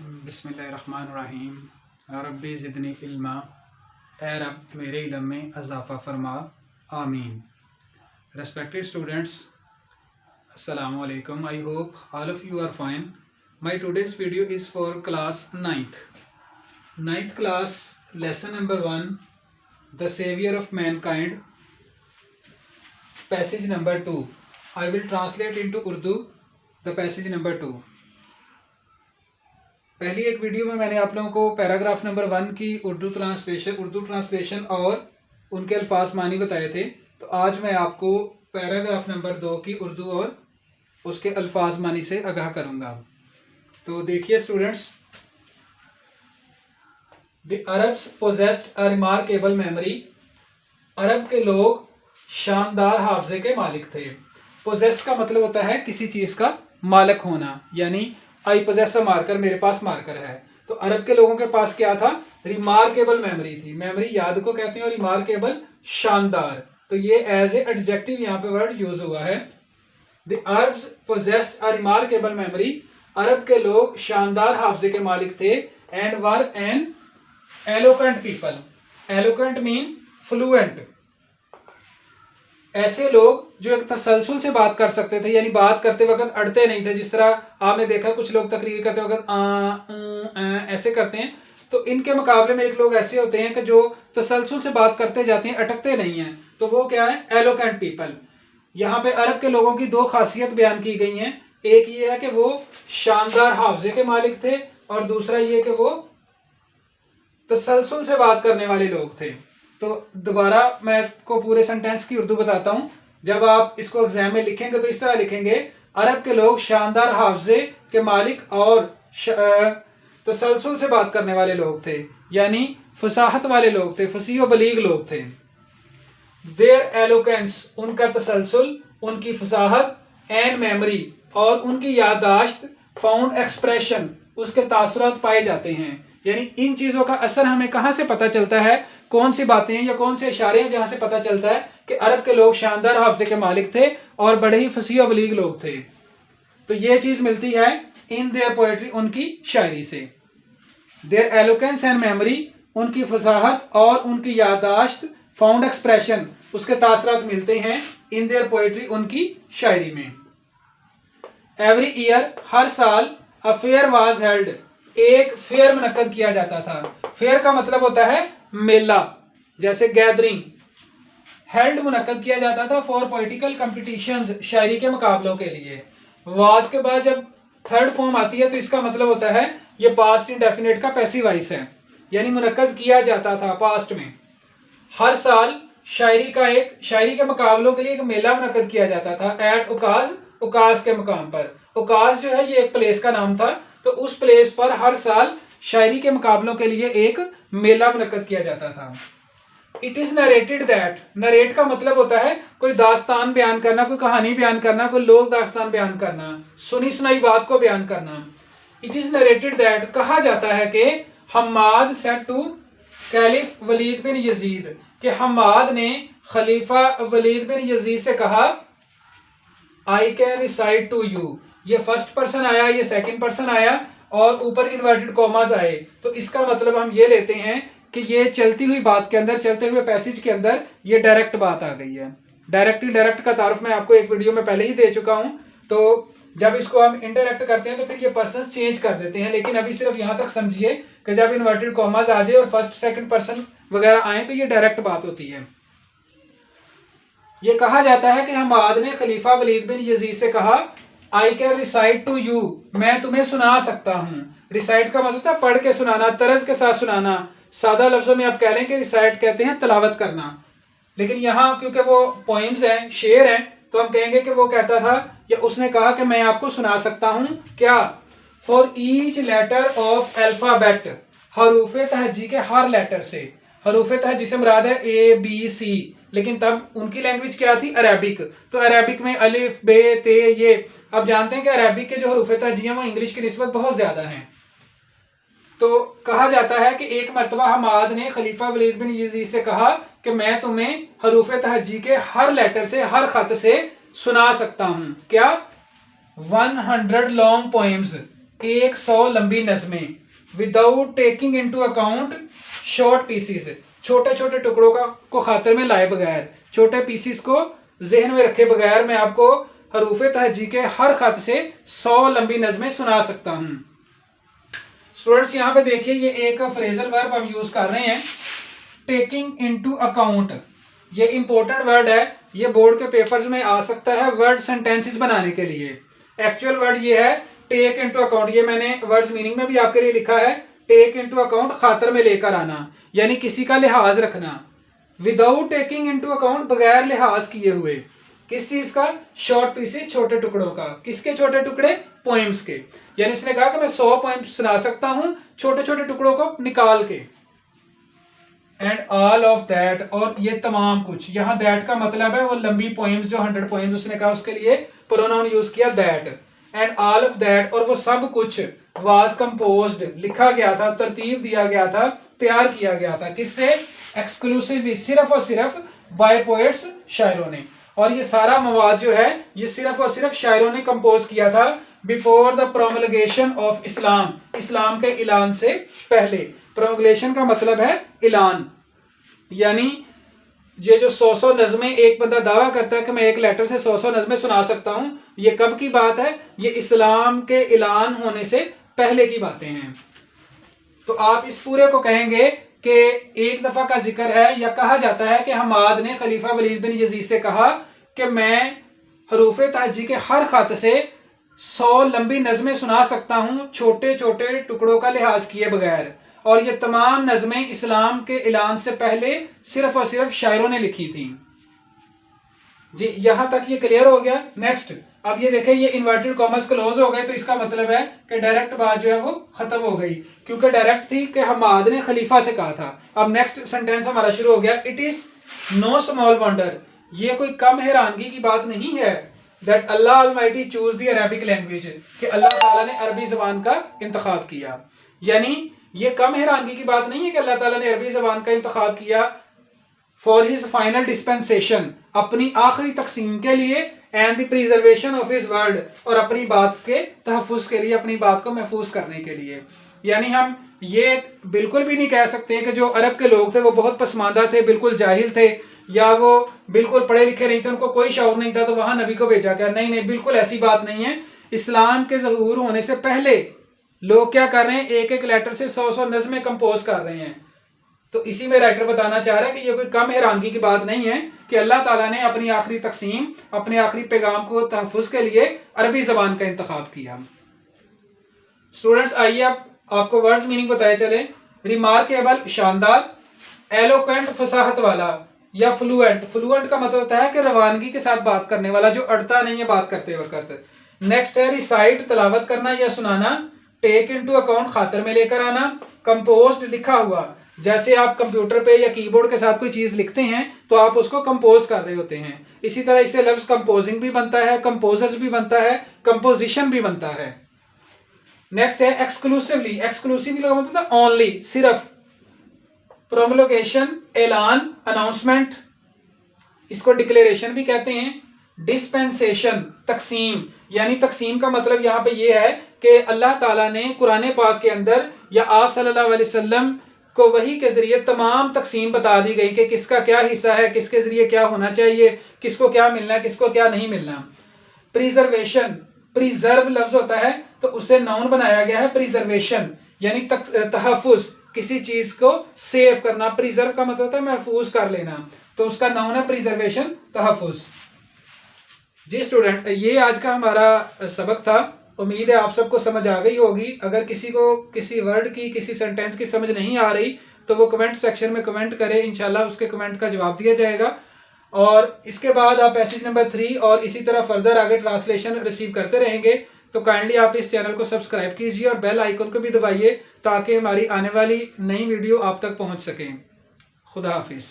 बिस्मिल्लाहिर्रहमानिर्रहीम। रब्बी ज़िदनी इल्मा, ए रब मेरे इल्म में इज़ाफ़ा फरमा, आमीन। Respected students, Assalamu alaikum. I hope all of you are fine. My today's video is for class 9th class, lesson number 1, the savior of mankind, passage number 2. I will translate into Urdu the passage number 2. पहली एक video में मैंने आप लोगों को paragraph number 1 की Urdu translation और उनके अल्फाज मानी बताए थे। तो आज मैं आपको पैराग्राफ नंबर 2 की उर्दू और उसके अल्फाज मानी से आगाह करूंगा। तो देखिए students, the Arabs possessed a remarkable memory. अरब के लोग शानदार हाफजे के मालिक थे। पोजेस का मतलब होता है किसी चीज़ का मालिक होना, यानी आई पोजेस अ मार्कर, मेरे पास मार्कर है। तो अरब के लोगों के पास क्या था? रिमार्केबल मेमोरी थी। मेमोरी याद को कहते हैं और रिमार्केबल शानदार। तो ये एज ए एडजेक्टिव यहाँ पे वर्ड यूज हुआ है। The Arabs possessed a remarkable memory. अरब के लोग शानदार हाफजे के मालिक थे। And were an eloquent people. Eloquent mean fluent. ऐसे लोग जो एक तसलसल से बात कर सकते थे, यानी बात करते वक्त अड़ते नहीं थे। जिस तरह आपने देखा कुछ लोग तकरीर करते वक्त ऐसे करते हैं, तो इनके मुकाबले में एक लोग ऐसे होते हैं कि जो तसलसल से बात करते जाते हैं, अटकते नहीं हैं। तो वो क्या है? Eloquent people. यहाँ पे अरब के लोगों की दो खासियत बयान की गई हैं। एक ये है कि वो शानदार हाफजे के मालिक थे, और दूसरा ये कि वो तसलसल से बात करने वाले लोग थे। तो दोबारा मैं आपको पूरे सेंटेंस की उर्दू बताता हूं। जब आप इसको एग्जाम में लिखेंगे तो इस तरह लिखेंगे, अरब के लोग शानदार हाफजे के मालिक और तसलसल से बात करने वाले लोग थे, यानी फसाहत वाले लोग थे, फसीह व बलीग लोग थे। देयर एलोकेंस, उनका तसलसल, उनकी फसाहत, एंड मेमोरी, और उनकी याददाश्त, फाउंड एक्सप्रेशन, उसके तासुरात पाए जाते हैं। यानी इन चीज़ों का असर हमें कहाँ से पता चलता है? कौन सी बातें हैं या कौन से इशारे हैं जहाँ से पता चलता है कि अरब के लोग शानदार हाफजे के मालिक थे और बड़े ही फसीह व बलीग लोग थे? तो ये चीज़ मिलती है इन देयर पोएट्री, उनकी शायरी से। देयर एलोकेंस एंड मेमोरी, उनकी फसाहत और उनकी याददाश्त, फाउंड एक्सप्रेशन, उसके तासरात मिलते हैं इन देयर पोएट्री, उनकी शायरी में। एवरी ईयर, हर साल, अ फेयर वाज हेल्ड, एक फेयर मुनक्कद किया जाता था। फेयर का मतलब होता है मेला, जैसे गैदरिंग। हेल्ड मुनक्कद किया जाता था फॉर पॉलिटिकल कंपटीशंस, शायरी के मुकाबलों के लिए। वाज के बाद जब थर्ड फॉर्म आती है तो इसका मतलब होता है ये पास्ट इंडेफिनिट का पैसिव वॉइस है, यानी मुनक्कद किया जाता था पास्ट में। हर साल शायरी के मुकाबलों के लिए एक मेला मुनक्कद किया जाता था। एट उकाज, उकाज के मुकाम पर। उकाज जो है ये एक प्लेस का नाम था। तो उस प्लेस पर हर साल शायरी के मुकाबलों के लिए एक मेला मुनक्कद किया जाता था। It is narrated that, narrate का मतलब होता है कोई दास्तान बयान करना, कोई कहानी बयान करना, कोई लोक दास्तान बयान करना, सुनी सुनाई बात को बयान करना। इट इज नरेटेड दैट, कहा जाता है कि Hammad said to caliph Walid bin Yazid, कि हम्माद ने खलीफा वलीद बिन यजीद से कहा, I can recite to you. ये फर्स्ट पर्सन आया, ये सेकंड पर्सन आया, और ऊपर इन्वर्टेड कॉमास आए। तो इसका मतलब हम ये लेते हैं कि ये चलती हुई बात के अंदर, चलते हुए पैसेज के अंदर ये डायरेक्ट बात आ गई है। डायरेक्ट इनडायरेक्ट का तारुफ मैं आपको एक वीडियो में पहले ही दे चुका हूं। तो जब इसको हम इनडायरेक्ट करते हैं तो फिर ये पर्सन चेंज कर देते हैं, लेकिन अभी सिर्फ यहां तक समझिए कि जब इन्वर्टेड कॉमास आ जाए और फर्स्ट सेकंड पर्सन वगैरह आए तो ये डायरेक्ट बात होती है। ये कहा जाता है कि हम्माद ने खलीफा वलीद बिन यजीद से कहा, I can recite to you, मैं तुम्हें सुना सकता हूँ। रिसाइट का मतलब था पढ़ के सुनाना, तरज के साथ सुनाना। सादा लफ्जों में आप कह लें कि रिसाइट कहते हैं तलावत करना, लेकिन यहाँ क्योंकि वो पोइम्स हैं, शेर हैं, तो हम कहेंगे कि वो कहता था या उसने कहा कि मैं आपको सुना सकता हूँ। क्या? For each letter of alphabet, हरूफ तहजी के हर लेटर से। हरूफ तहजी से मुराद है ए बी सी, लेकिन तब उनकी लैंग्वेज क्या थी? अरेबिक। तो अरेबिक में अलिफ बे ते ये, अब जानते हैं कि अरेबिक के जो हरूफ तहजी हैं वो इंग्लिश की निस्बत बहुत ज्यादा हैं। तो कहा जाता है कि एक मरतबा हम्माद ने खलीफा वलीद बिन यजीद से कहा कि मैं तुम्हें हरूफ तहजी के हर लेटर से, हर खत से सुना सकता हूं। क्या? 100 लॉन्ग पोएम्स, 100 लंबी नज़में without taking into account short pieces, छोटे छोटे टुकड़ों का को खातिर में लाए बगैर, छोटे पीसीस को जहन में रखे बगैर मैं आपको हरूफ तहजी के हर खत से 100 लंबी नज़में सुना सकता हूं। स्टूडेंट्स यहाँ पे देखिए ये एक फ्रेजल वर्ब हम यूज कर रहे हैं, टेकिंग इनटू अकाउंट। ये इंपॉर्टेंट वर्ड है, ये बोर्ड के पेपर्स में आ सकता है वर्ड सेंटेंसेस बनाने के लिए। एक्चुअल वर्ड ये है टेक इनटू अकाउंट, ये मैंने वर्ड्स मीनिंग में भी आपके लिए लिखा है। टेक इनटू अकाउंट खातर में लेकर आना, यानी किसी का लिहाज रखना। विदाउट टेकिंग इनटू अकाउंट बगैर लिहाज किए हुए, किस चीज का? शॉर्ट पीसेस, छोटे टुकड़ों का। किसके छोटे टुकड़े? पोएम्स के। यानी उसने कहा कि मैं 100 पोएम्स सुना सकता हूं छोटे छोटे टुकड़ों को निकाल के। एंड ऑल ऑफ दैट, और ये तमाम कुछ, यहाँ दैट का मतलब है वो लंबी पोएम्स जो 100 पोएम्स उसने कहा उसके लिए प्रोनाउन यूज किया that. And all of that, और वो सब कुछ वाज कंपोज्ड, लिखा गया था, तरतीब दिया गया था, तैयार किया गया था। किससे? एक्सक्लूसिवली, सिर्फ और सिर्फ बाय पोएट्स, शायरों ने। और ये सारा मवाद जो है ये सिर्फ और सिर्फ शायरों ने कंपोज किया था बिफोर द प्रोमलगेशन ऑफ इस्लाम, इस्लाम के ऐलान से पहले। प्रोमलगेशन का मतलब है ऐलान, यानी ये जो 100 नज़में एक बंदा दावा करता है कि मैं एक लेटर से 100 नज़में सुना सकता हूं, ये कब की बात है? ये इस्लाम के ऐलान होने से पहले की बातें हैं। तो आप इस पूरे को कहेंगे कि एक दफा का जिक्र है, या कहा जाता है कि हमाद ने खलीफा वलीद बिन यजीद से कहा कि मैं हरूफ तहजी के हर खत से 100 लंबी नज़में सुना सकता हूं छोटे छोटे टुकड़ों का लिहाज किए बगैर। और ये तमाम नज़में इस्लाम के ऐलान से पहले सिर्फ और सिर्फ शायरों ने लिखी थी। जी, यहां तक ये क्लियर हो गया। नेक्स्ट, अब ये देखें, ये इन्वर्टेड कॉमर्स क्लोज हो गए, तो इसका मतलब है कि डायरेक्ट बात जो है वो खत्म हो गई, क्योंकि डायरेक्ट थी कि हमाद ने खलीफा से कहा था। अब नेक्स्ट सेंटेंस हमारा शुरू हो गया। It is know small wonder, ये कोई कम हैरानगी की बात नहीं है, that Allah Almighty choose the Arabic language, कि अल्लाह ताला ने अरबी जबान का इंतखाब किया। यानी ये कम हैरानगी की बात नहीं है कि अल्लाह ताला ने अरबी जबान का इंतखाब किया फॉर हिज फाइनल डिस्पेंसेशन, अपनी आखिरी तकसीम के लिए, and the preservation of his word, और अपनी बात के तहफ़्फ़ुज़ के लिए, अपनी बात को महफूज करने के लिए। यानी हम ये बिल्कुल भी नहीं कह सकते हैं कि जो अरब के लोग थे वो बहुत पसमानदा थे, बिल्कुल जाहिल थे, या वो बिल्कुल पढ़े लिखे नहीं थे, उनको कोई शौर नहीं था तो वहां नबी को भेजा गया। नहीं नहीं, बिल्कुल ऐसी बात नहीं है। इस्लाम के ज़हूर होने से पहले लोग क्या कर रहे हैं? एक एक लेटर से 100 नज़में कंपोज कर रहे हैं। तो इसी में राइटर बताना चाह रहा है कि ये कोई कम हैरानगी की बात नहीं है कि अल्लाह ताला ने अपनी आखिरी तकसीम, अपने आखिरी पैगाम को तहफ़्फ़ुज़ के लिए अरबी ज़बान का इंतखाब किया। स्टूडेंट्स, आइए अब आपको वर्ड्स मीनिंग बताए चले। रिमार्केबल, शानदार। एलोक्वेंट, फसाहत वाला या फ्लुएंट, फ्लुएंट का मतलब होता है कि रवानगी के साथ बात करने वाला, जो अड़ता नहीं है बात करते वक्त। नेक्स्ट है रिसाइट, तलावत करना या सुनाना। टेक इनटू अकाउंट, खातर में लेकर आना। कंपोज्ड, लिखा हुआ, जैसे आप कंप्यूटर पे या कीबोर्ड के साथ कोई चीज लिखते हैं तो आप उसको कंपोज कर रहे होते हैं, इसी तरह इससे लफ्ज कंपोजिंग भी बनता है, कंपोजर्स भी बनता है, कंपोजिशन भी बनता है। नेक्स्ट है एक्सक्लूसिवली, एक्सक्लूसिवली का मतलब ओनली, सिर्फ। प्रोमोलोगेशन, ऐलान, अनाउंसमेंट, इसको डिक्लेरेशन भी कहते हैं। डिस्पेंसेशन, तकसीम, यानी तकसीम का मतलब यहाँ पे ये है कि अल्लाह ताला ने कुरान पाक के अंदर या आप सल्लल्लाहु अलैहि वसल्लम को वही के जरिए तमाम तकसीम बता दी गई कि किसका क्या हिस्सा है, किसके जरिए क्या होना चाहिए, किसको क्या मिलना है, किसको क्या नहीं मिलना। प्रिजर्वेशन, प्रिजर्व लफ्ज होता है तो उसे नाउन बनाया गया है प्रिजर्वेशन, यानी तहफ़्फ़ुज़, किसी चीज को सेव करना। प्रिजर्व का मतलब होता है महफूज कर लेना, तो उसका नाउन है प्रिजर्वेशन, तहफ़्फ़ुज़। जी स्टूडेंट, ये आज का हमारा सबक था। उम्मीद है आप सबको समझ आ गई होगी। अगर किसी को किसी वर्ड की, किसी सेंटेंस की समझ नहीं आ रही तो वो कमेंट सेक्शन में कमेंट करें, इंशाल्लाह उसके कमेंट का जवाब दिया जाएगा। और इसके बाद आप पैसेज नंबर 3 और इसी तरह फर्दर आगे ट्रांसलेशन रिसीव करते रहेंगे। तो काइंडली आप इस चैनल को सब्सक्राइब कीजिए और बेल आइकन को भी दबाइए ताकि हमारी आने वाली नई वीडियो आप तक पहुँच सकें। खुदा हाफिज़।